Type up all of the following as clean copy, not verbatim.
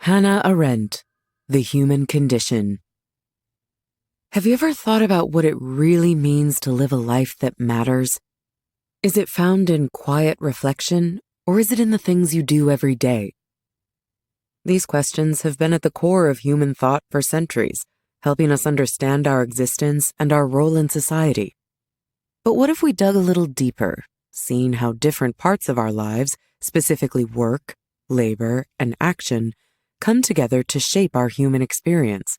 Hannah Arendt, The Human Condition. Have you ever thought about what it really means to live a life that matters? Is it found in quiet reflection, or is it in the things you do every day? These questions have been at the core of human thought for centuries, helping us understand our existence and our role in society. But what if we dug a little deeper, seeing how different parts of our lives, specifically work, labor, and action, come together to shape our human experience?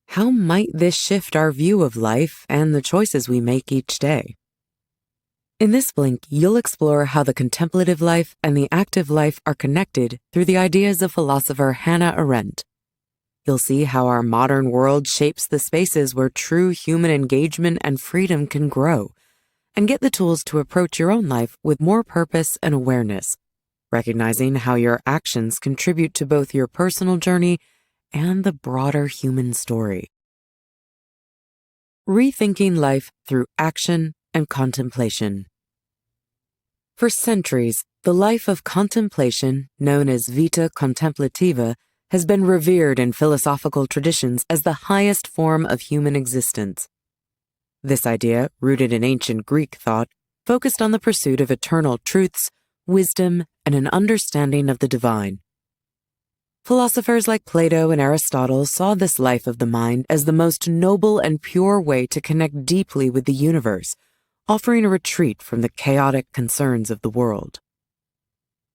How might this shift our view of life and the choices we make each day? In this blink, you'll explore how the contemplative life and the active life are connected through the ideas of philosopher Hannah Arendt. You'll see how our modern world shapes the spaces where true human engagement and freedom can grow, and get the tools to approach your own life with more purpose and awareness, recognizing how your actions contribute to both your personal journey and the broader human story. Rethinking life through action and contemplation. For centuries, the life of contemplation, known as vita contemplativa, has been revered in philosophical traditions as the highest form of human existence. This idea, rooted in ancient Greek thought, focused on the pursuit of eternal truths, wisdom, and an understanding of the divine. Philosophers like Plato and Aristotle saw this life of the mind as the most noble and pure way to connect deeply with the universe, offering a retreat from the chaotic concerns of the world.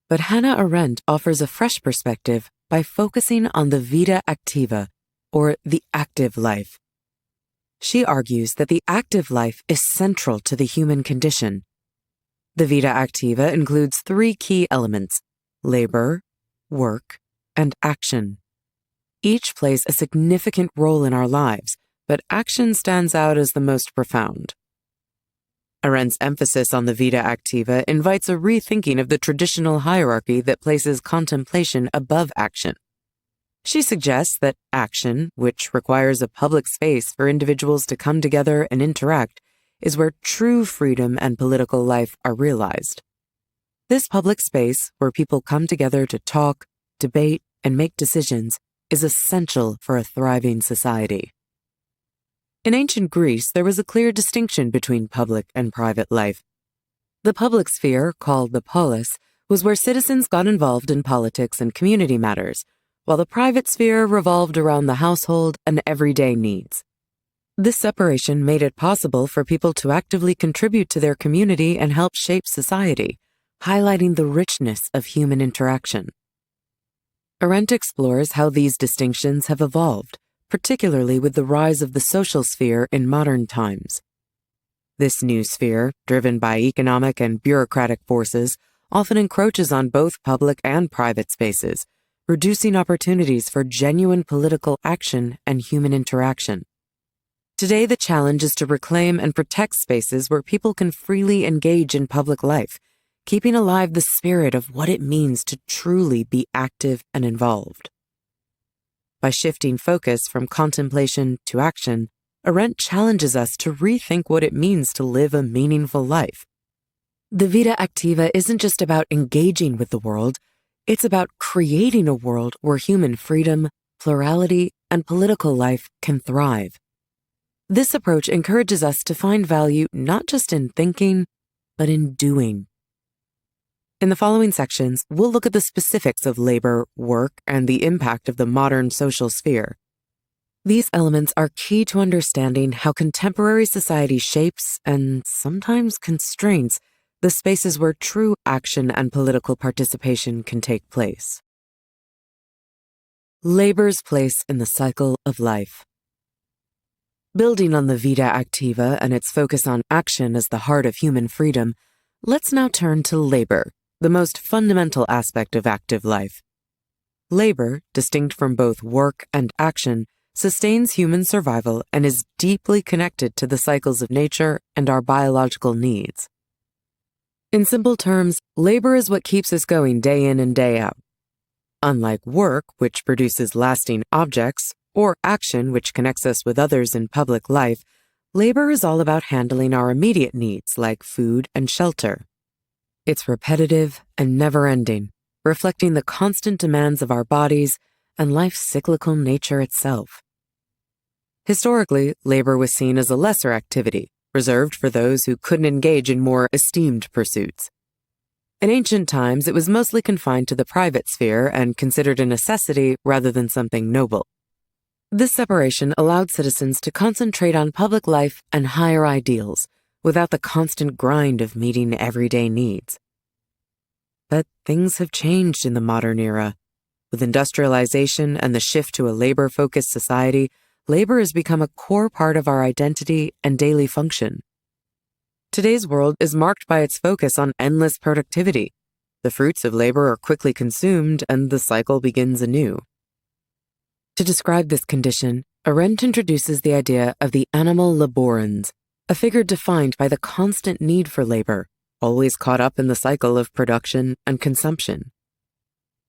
But Hannah Arendt offers a fresh perspective by focusing on the vita activa, or the active life. She argues that the active life is central to the human condition. The vita activa includes three key elements: labor, work, and action. Each plays a significant role in our lives, but action stands out as the most profound. Arendt's emphasis on the vita activa invites a rethinking of the traditional hierarchy that places contemplation above action. She suggests that action, which requires a public space for individuals to come together and interact, is where true freedom and political life are realized. This public space, where people come together to talk, debate, and make decisions, is essential for a thriving society. In ancient Greece, there was a clear distinction between public and private life. The public sphere, called the polis, was where citizens got involved in politics and community matters, while the private sphere revolved around the household and everyday needs. This separation made it possible for people to actively contribute to their community and help shape society, highlighting the richness of human interaction. Arendt explores how these distinctions have evolved, particularly with the rise of the social sphere in modern times. This new sphere, driven by economic and bureaucratic forces, often encroaches on both public and private spaces, reducing opportunities for genuine political action and human interaction. Today, the challenge is to reclaim and protect spaces where people can freely engage in public life, keeping alive the spirit of what it means to truly be active and involved. By shifting focus from contemplation to action, Arendt challenges us to rethink what it means to live a meaningful life. The vita activa isn't just about engaging with the world, it's about creating a world where human freedom, plurality, and political life can thrive. This approach encourages us to find value not just in thinking, but in doing. In the following sections, we'll look at the specifics of labor, work, and the impact of the modern social sphere. These elements are key to understanding how contemporary society shapes and sometimes constrains the spaces where true action and political participation can take place. Labor's place in the cycle of life. Building on the vita activa and its focus on action as the heart of human freedom, let's now turn to labor, the most fundamental aspect of active life. Labor, distinct from both work and action, sustains human survival and is deeply connected to the cycles of nature and our biological needs. In simple terms, labor is what keeps us going day in and day out. Unlike work, which produces lasting objects, or action, which connects us with others in public life, labor is all about handling our immediate needs like food and shelter. It's repetitive and never-ending, reflecting the constant demands of our bodies and life's cyclical nature itself. Historically, labor was seen as a lesser activity, reserved for those who couldn't engage in more esteemed pursuits. In ancient times, it was mostly confined to the private sphere and considered a necessity rather than something noble. This separation allowed citizens to concentrate on public life and higher ideals, without the constant grind of meeting everyday needs. But things have changed in the modern era. With industrialization and the shift to a labor-focused society, labor has become a core part of our identity and daily function. Today's world is marked by its focus on endless productivity. The fruits of labor are quickly consumed and the cycle begins anew. To describe this condition, Arendt introduces the idea of the animal laborans, a figure defined by the constant need for labor, always caught up in the cycle of production and consumption.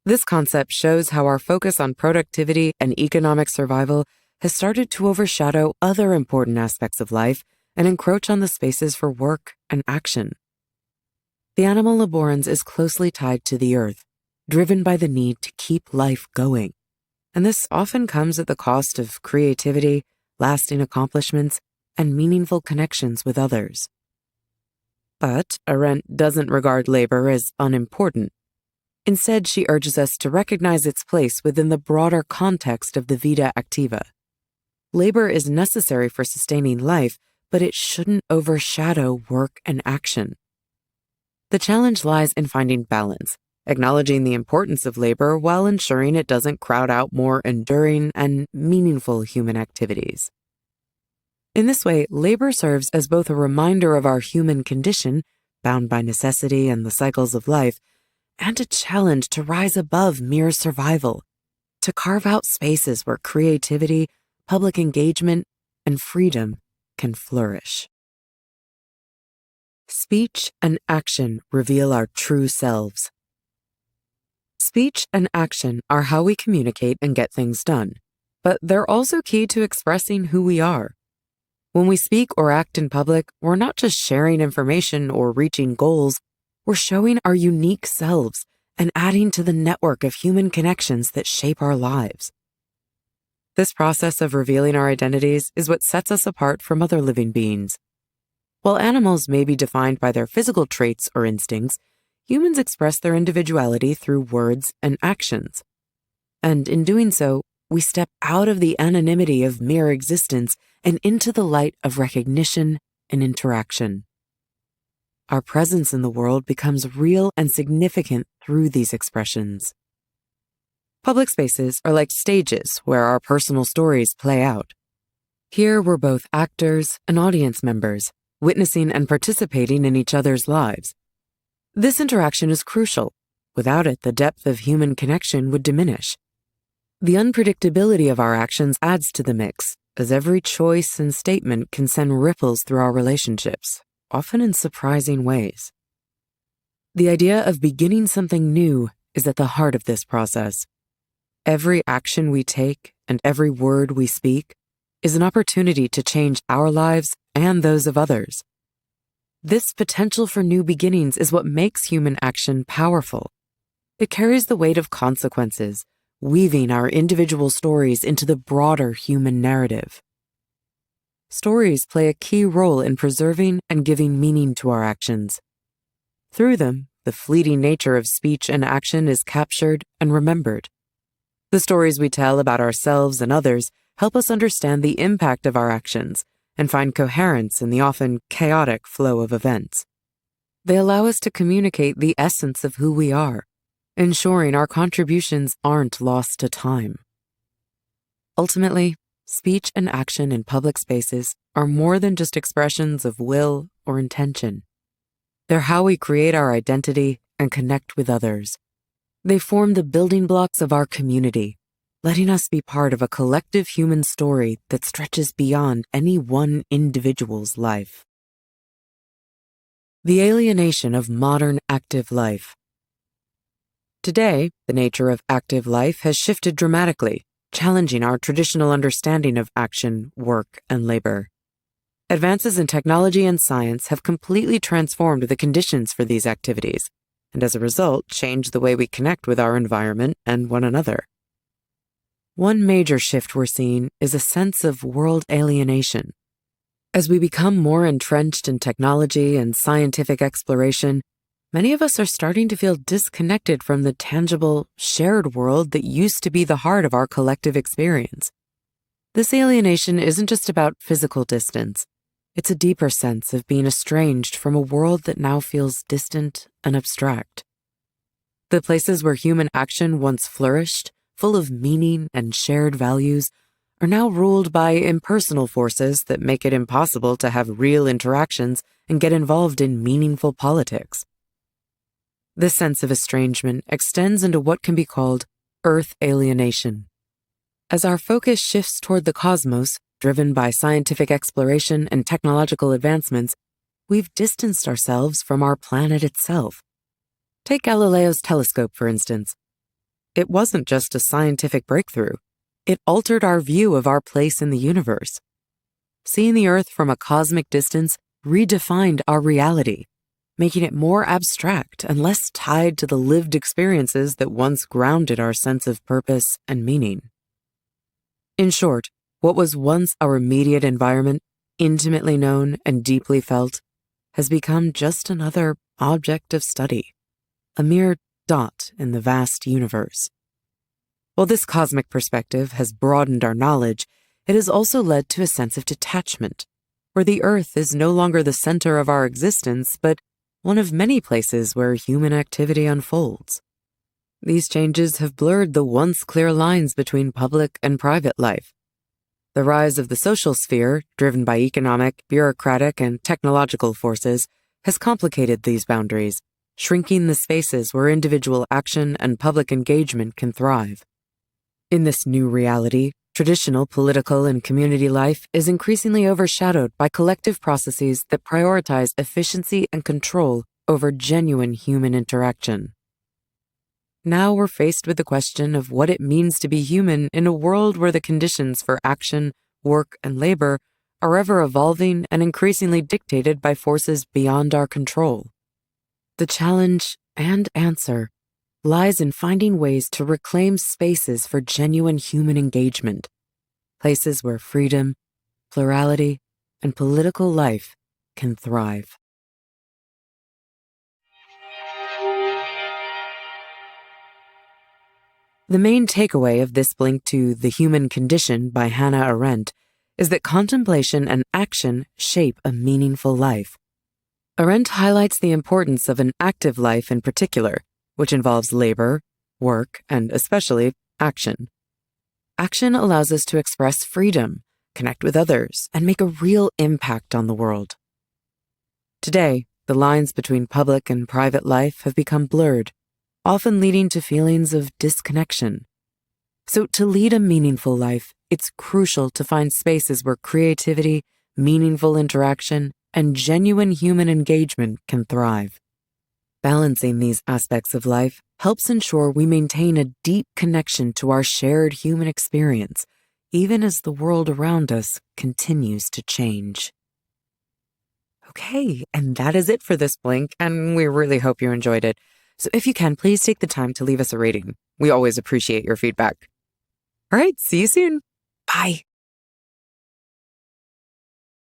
This concept shows how our focus on productivity and economic survival has started to overshadow other important aspects of life and encroach on the spaces for work and action. The animal laborans is closely tied to the earth, driven by the need to keep life going. And this often comes at the cost of creativity, lasting accomplishments, and meaningful connections with others. But Arendt doesn't regard labor as unimportant. Instead, she urges us to recognize its place within the broader context of the vita activa. Labor is necessary for sustaining life, but it shouldn't overshadow work and action. The challenge lies in finding balance, acknowledging the importance of labor while ensuring it doesn't crowd out more enduring and meaningful human activities. In this way, labor serves as both a reminder of our human condition, bound by necessity and the cycles of life, and a challenge to rise above mere survival, to carve out spaces where creativity, public engagement, and freedom can flourish. Speech and action reveal our true selves. Speech and action are how we communicate and get things done, but they're also key to expressing who we are. When we speak or act in public, we're not just sharing information or reaching goals, we're showing our unique selves and adding to the network of human connections that shape our lives. This process of revealing our identities is what sets us apart from other living beings. While animals may be defined by their physical traits or instincts, humans express their individuality through words and actions. And in doing so, we step out of the anonymity of mere existence and into the light of recognition and interaction. Our presence in the world becomes real and significant through these expressions. Public spaces are like stages where our personal stories play out. Here we're both actors and audience members, witnessing and participating in each other's lives. This interaction is crucial. Without it, the depth of human connection would diminish. The unpredictability of our actions adds to the mix, as every choice and statement can send ripples through our relationships, often in surprising ways. The idea of beginning something new is at the heart of this process. Every action we take and every word we speak is an opportunity to change our lives and those of others. This potential for new beginnings is what makes human action powerful. It carries the weight of consequences, weaving our individual stories into the broader human narrative. Stories play a key role in preserving and giving meaning to our actions. Through them, the fleeting nature of speech and action is captured and remembered. The stories we tell about ourselves and others help us understand the impact of our actions and find coherence in the often chaotic flow of events. They allow us to communicate the essence of who we are, ensuring our contributions aren't lost to time. Ultimately, speech and action in public spaces are more than just expressions of will or intention. They're how we create our identity and connect with others. They form the building blocks of our community, letting us be part of a collective human story that stretches beyond any one individual's life. The alienation of modern active life. Today, the nature of active life has shifted dramatically, challenging our traditional understanding of action, work, and labor. Advances in technology and science have completely transformed the conditions for these activities, and as a result, changed the way we connect with our environment and one another. One major shift we're seeing is a sense of world alienation. As we become more entrenched in technology and scientific exploration, many of us are starting to feel disconnected from the tangible, shared world that used to be the heart of our collective experience. This alienation isn't just about physical distance. It's a deeper sense of being estranged from a world that now feels distant and abstract. The places where human action once flourished, full of meaning and shared values, are now ruled by impersonal forces that make it impossible to have real interactions and get involved in meaningful politics. This sense of estrangement extends into what can be called Earth alienation. As our focus shifts toward the cosmos, driven by scientific exploration and technological advancements, we've distanced ourselves from our planet itself. Take Galileo's telescope, for instance. It wasn't just a scientific breakthrough. It altered our view of our place in the universe. Seeing the Earth from a cosmic distance redefined our reality, making it more abstract and less tied to the lived experiences that once grounded our sense of purpose and meaning. In short, what was once our immediate environment, intimately known and deeply felt, has become just another object of study, a mere dot in the vast universe. While this cosmic perspective has broadened our knowledge, it has also led to a sense of detachment, where the Earth is no longer the center of our existence, but one of many places where human activity unfolds. These changes have blurred the once clear lines between public and private life. The rise of the social sphere, driven by economic, bureaucratic, and technological forces, has complicated these boundaries, shrinking the spaces where individual action and public engagement can thrive. In this new reality, traditional political and community life is increasingly overshadowed by collective processes that prioritize efficiency and control over genuine human interaction. Now we're faced with the question of what it means to be human in a world where the conditions for action, work, and labor are ever evolving and increasingly dictated by forces beyond our control. The challenge and answer lies in finding ways to reclaim spaces for genuine human engagement, places where freedom, plurality, and political life can thrive. The main takeaway of this blink to The Human Condition by Hannah Arendt is that contemplation and action shape a meaningful life. Arendt highlights the importance of an active life in particular, which involves labor, work, and especially action. Action allows us to express freedom, connect with others, and make a real impact on the world. Today, the lines between public and private life have become blurred, often leading to feelings of disconnection. So to lead a meaningful life, it's crucial to find spaces where creativity, meaningful interaction, and genuine human engagement can thrive. Balancing these aspects of life helps ensure we maintain a deep connection to our shared human experience, even as the world around us continues to change. Okay, and that is it for this blink, and we really hope you enjoyed it. So if you can, please take the time to leave us a rating. We always appreciate your feedback. All right, see you soon. Bye.